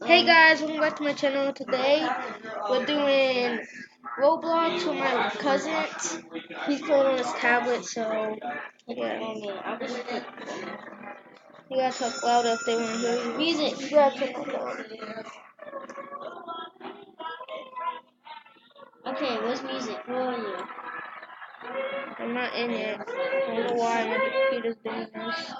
Hey guys, welcome back to my channel. Today we're doing Roblox with my cousin. He's playing on his tablet, so yeah. You gotta talk louder if they want to hear you. Music, you gotta turn that down. Okay, where's music? Where are you? I'm not in it. I don't know why my computer's doing this.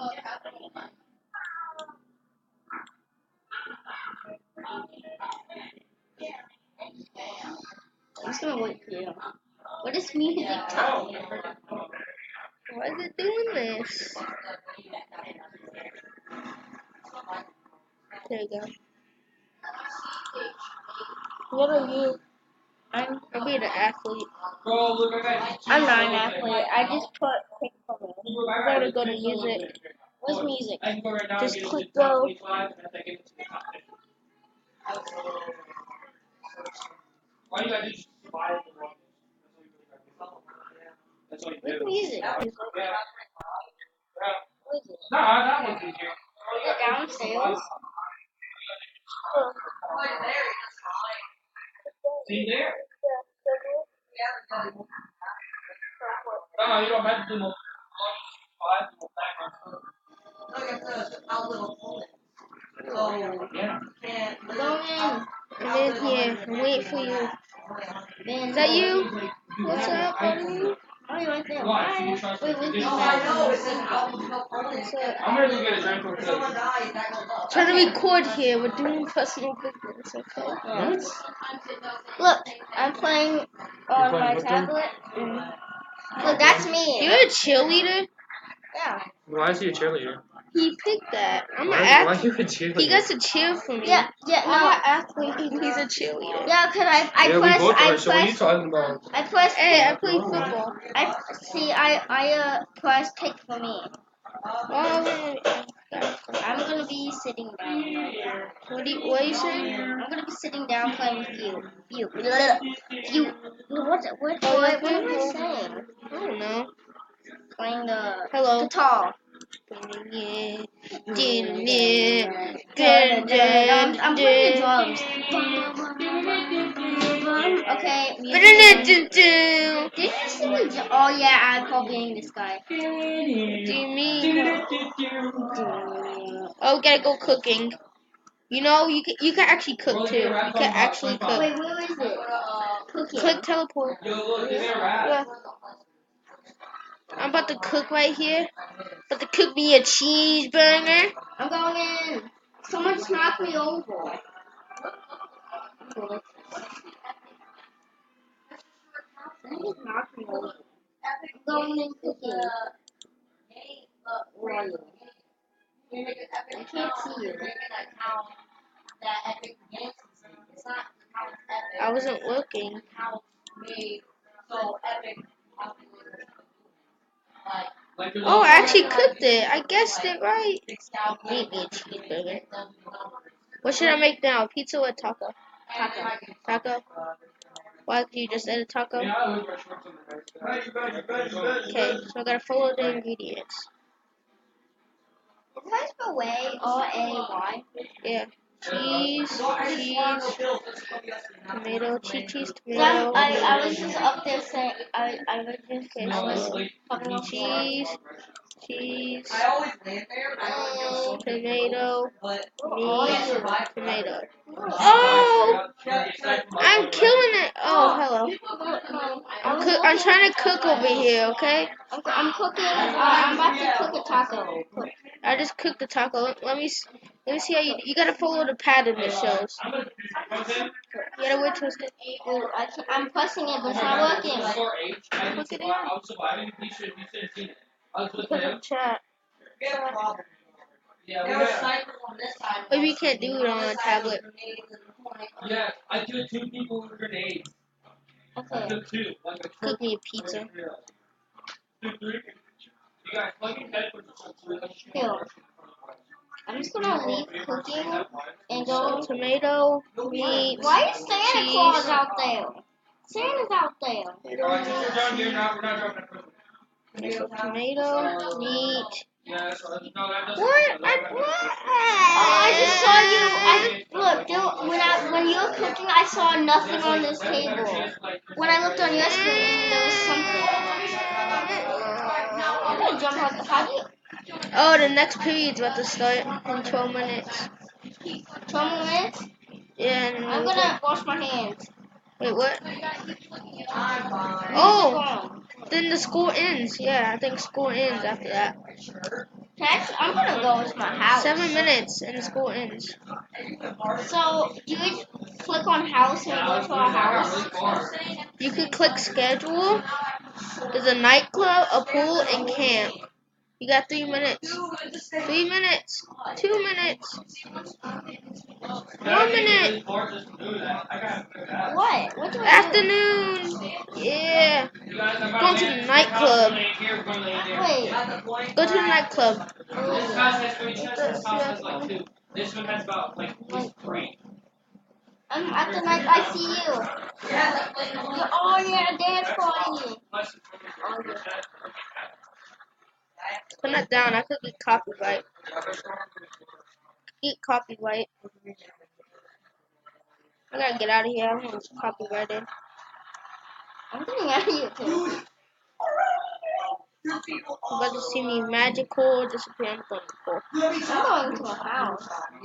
I'm just gonna wait for you. What is music time? Why is it doing this? There you go. What are you? I'll be the athlete. I'm not an athlete. I just put pick from it. You gotta go to music. What's music? Just click go. What's music? What is it? That one's easier. Is it downstairs? See there? No, you don't have to do more. Yeah. Go in. I'm in here. I'm waiting for you. Is that you? What's up, buddy? Oh, you're right there. Wait, what's this? What's up? I'm gonna go get a drink real quick. Trying to record here. We're doing personal business, okay? What? Look, I'm playing on my tablet. Look, that's me. You're a cheerleader? Yeah. Why is he a cheerleader? He picked that. I'm an Why are athlete. you a cheerleader? He gets to cheer for me. Yeah, I'm an athlete and he's a cheerleader. Yeah, cause I Yeah, we pressed, both I are. So what are you pressed, talking about? I pressed. Hey, I play football. I pressed pick for me. Oh, I'm gonna be sitting down. what are you saying? I'm gonna be sitting down playing with you. You. What am I saying? I don't know. Playing the Hello. guitar. Yeah. I'm playing the drums. Okay, music. Did you see me? Oh yeah, I'm copying this guy. Do you mean? Oh, gotta go cooking. You know, you can actually cook too. You can actually cook. Wait, where is it? Cooking. Click teleport. Yeah. I'm about to cook right here. About to cook me a cheeseburger. I'm going in. Someone knocked me over. Someone knocked me over. I'm going in cooking. Where are you? I can't see you. I wasn't looking. Oh, I actually cooked it. I guessed it right. Eat me a cheeseburger. What should I make now? Pizza or taco? Taco? Why did you just add a taco? Okay, so I gotta follow the ingredients. Is that spelled R-A-Y? Yeah. Cheese, tomato, cheese, Yeah, tomato. I was just up there saying, I was just Okay, cheese, tomato, meat, tomato. Oh! I'm killing it. Oh, hello. I'm trying to cook over here, okay? I'm cooking, I'm about to cook a taco. I just cooked the taco. Let me see how you gotta follow the pattern it shows. You gotta wait till it's good. I'm pressing it, but it's not working. Look it in. Look at the chat. Maybe you can't do it on a tablet. Yeah, I killed 2 people with grenades. Okay. I killed 2. Cook me a pizza. 2, 3. You guys plug your headphones. Here. I'm just gonna leave cooking and go. Tomato, meat, Why is Santa cheese. Claus out there? Santa's out there. Alright, since we're done here now, we're not dropping that person. Okay, so tomato, meat. Yeah, so no, that doesn't. What? I just saw you. Look, think I saw nothing on this table. When I looked on your screen, there was something. I'm gonna jump out. How do you? Oh, the next period's about to start in 12 minutes. 12 minutes? Yeah, and I'm gonna wash my hands. wait, what? Music Oh, on. then the school ends. Yeah, I think school ends after that. I'm gonna go to my house. 7 minutes and the school ends. So, do you click on house and go to our house? You could click schedule. There's a nightclub, a pool, and camp. You got 3 minutes. 3 minutes. 2 minutes. 1 minute. What? What do I do? Afternoon. Yeah. Going to the nightclub. Wait. Go to the nightclub. This class has 3 tests, this class has like 2. This one has about like at least 3. I'm at the night. I see you. Oh yeah, dance party. Put that down. I could get copyright. Get copyright. I gotta get out of here. I don't want to copyrighted. I'm getting out of here too. You about to see me magical disappear. I'm going to the pool. I'm going to a house. I'm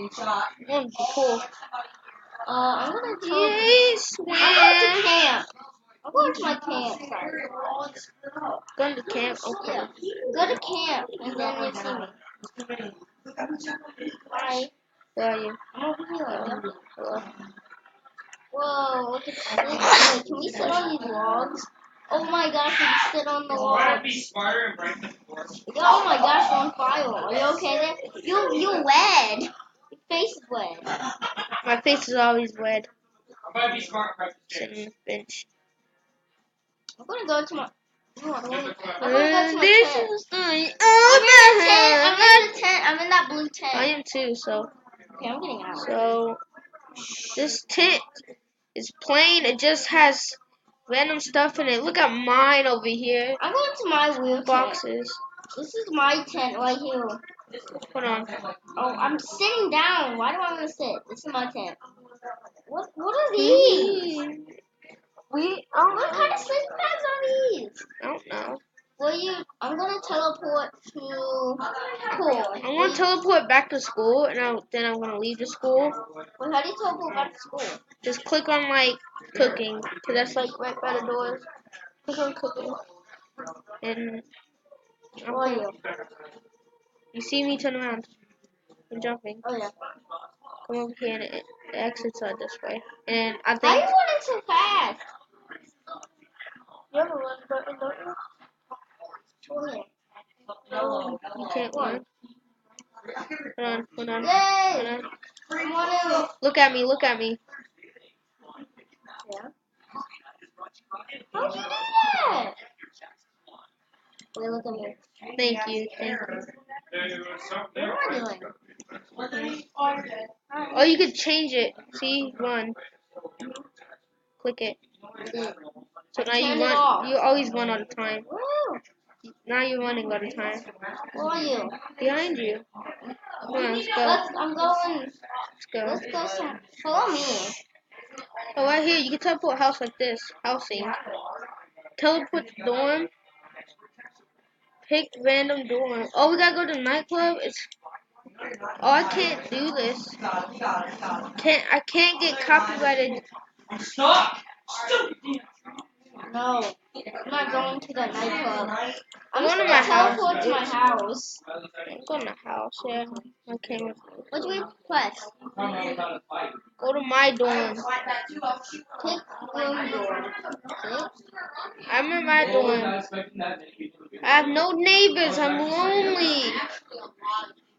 going to the pool. I'm gonna do. Yes, I'm going to camp. I'm going to my camp. Sorry. Going to camp? Okay. Yeah. Go to camp and then you see me. Bye. Where are you? I'm over here. Hello. Whoa, look at this. Wait, can we sit on these logs? Oh my gosh, we can sit on the logs. Be smarter and break the floor. Oh my gosh, we're on fire. Are you okay there? You wet. Your face is wet. My face is always red. I'm gonna be smart and break the Sitting on the bench. I'm gonna go to my. I'm gonna go to my This tent. is the I'm in the tent. I'm in that blue tent. I am too, so. Okay, I'm getting out. So, this tent is plain. It just has random stuff in it. Look at mine over here. I'm going to my weird Boxes. Tent. This is my tent right here. Hold on. Oh, I'm sitting down. Why do I want to sit? This is my tent. What are these? What kind of sleeping bags are these? I don't know. I'm gonna teleport to pool. I'm gonna teleport back to school, and then I'm gonna leave the school. Wait, how do you teleport back to school? Just click on like cooking, cause that's like right by the doors. Click on cooking, and Where are you? you see me turn around. I'm jumping. Oh yeah. Come over here, and the exits are this way. And I How think. are you running so fast? You have a run button, don't you? Oh, You can't run. Hold on. Yay! Look at me. Look at me. Yeah. How'd you do that? Wait, look at me. Thank you. What am I doing? Oh, you could change it. See, run. Click it. So now you run. You always run all the time. Woo! Now you're running all the time. Where are you? Behind you. Come on, let's go. I'm going. Let's go. Let's go follow me. Oh, right here. You can teleport a house like this. Housing. Teleport the dorm. Pick random dorm. Oh, we gotta go to the nightclub. Oh, I can't do this. I can't get copyrighted. Stop! No, I'm not going to the nightclub. I'm going to my house. Teleport to my house. I'm going to my house, yeah. Okay. What do we press? Go to my dorm. Click room door. Okay. I'm in my dorm. I have no neighbors. I'm lonely.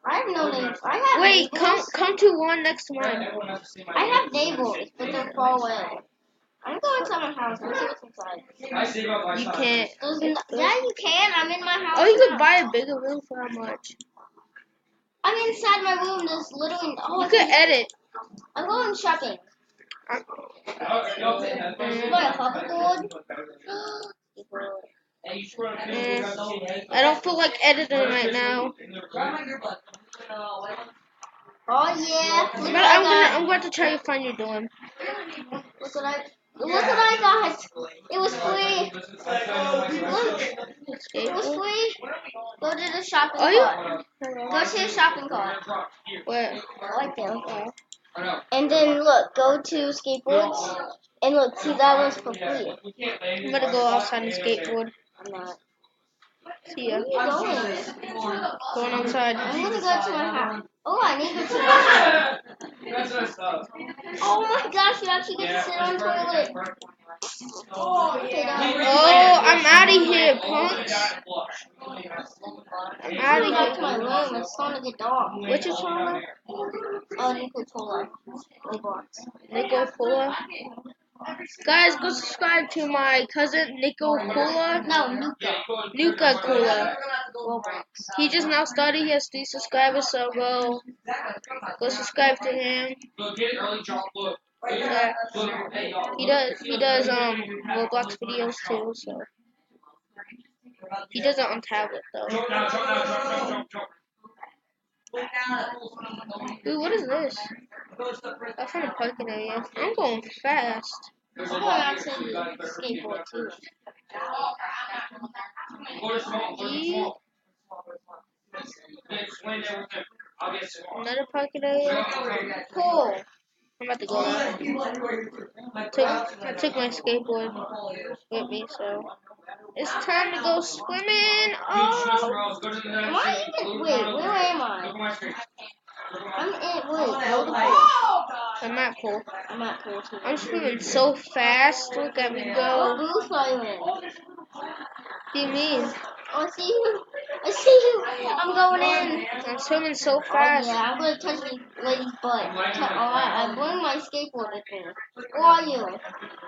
I have no neighbors. Wait, come to one next to mine. I have neighbors, but they're far away. I'm going to my house. Let's see what's inside. You can't. Yeah, you can. I'm in my house. Oh, you could buy a bigger room for how much? I'm inside my room. There's literally. Oh, you could edit. I'm going shopping. I Buy a hoverboard. I don't feel like editing right now. Oh yeah. I'm going to try to find your dorm. Look what I got. It was free. Look, it was free. Go to the shopping cart. Go to the shopping cart. Where? Right there. And then look, go to skateboards. And look, see that one's for free. I'm gonna go outside and skateboard. I'm not. See ya. Where are you going? Going outside. I'm gonna go to my house. Oh, I need to go to my house. Oh my gosh, you actually get to sit on the toilet. Okay, Oh, I'm out of here, punks. I'm out go of back to here. my room. It's starting to get dark. What you calling? Oh, nukecola. Roblox. nukecola. Guys, go subscribe to my cousin nukecola. No, nukecola. Roblox. He just now started. He has 3 subscribers, so go subscribe to him. Yeah. He does Roblox videos too, so he does it on tablet though. Ooh, what is this? I found a parking area. I'm going fast. I'm going out to the skateboard too. Yeet. Another parking area. Cool. I'm about to go there. I took my skateboard with me, so it's time to go swimming. Oh, Am I even? Wait, where am I? Go to pool. I'm at pool. I'm at pool too. I'm swimming so fast. Look at me What go. booth are you in? What do you mean? Oh, I see you. I see you. I'm going in. I'm swimming so Oh fast. yeah, I'm gonna touch the lady's butt. I bring my skateboard with me. Where are you?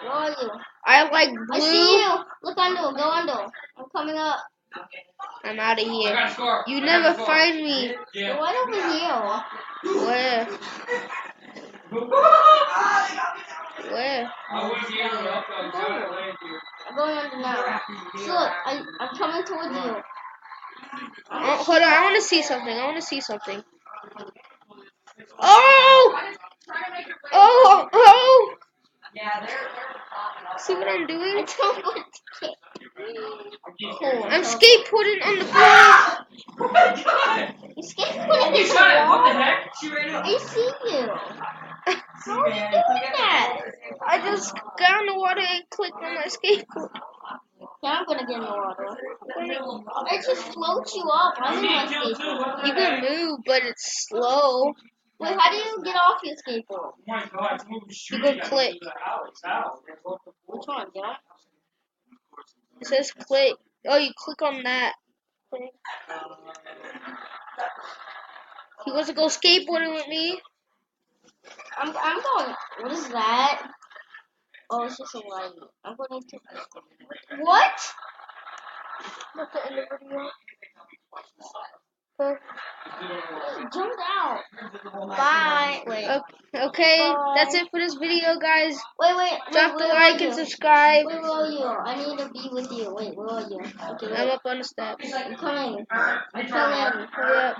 Where are you? I like blue. I see you. Look under. Go under. I'm coming up. I'm out of here. You never find me. You're right over here. Where? Where? I'm going under now. So look, I'm coming towards you. Oh, hold on, I want to see something. Oh! Oh! See what I'm doing? I'm skateboarding on the floor. You skateboarding in the wall? I see you. How are you doing that? I just got in the water and clicked on my skateboard. Yeah, I'm gonna get in the water. It just floats you up. I'm in my skateboard. You can move, but it's slow. Wait, how do you get off your skateboard? You go click. Which one? Yeah. It says click. Oh, you click on that. He wants to go skateboarding with me. I'm going. What is that? Oh, it's just a light. I'm going to. What? That's the end of the video. Jumped out. Bye. Wait. Okay, Bye. that's it for this video, guys. Wait. Drop the like and subscribe. Wait, where are you? I need to be with you. Wait, where are you? Okay, wait. I'm up on the steps. I'm coming. Hurry up.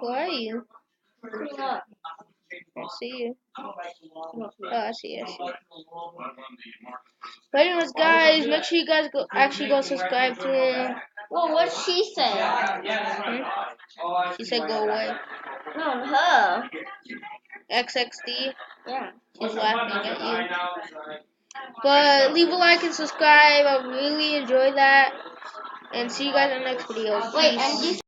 Where are you? Coming up. I see you. Oh, I see you. But anyways, guys, make sure you guys go subscribe to him. Well, what did she say? She said go away. No, her. XXD. Yeah. She's laughing at you. But leave a like and subscribe. I really enjoy that. And see you guys in the next video. Wait, Peace. and you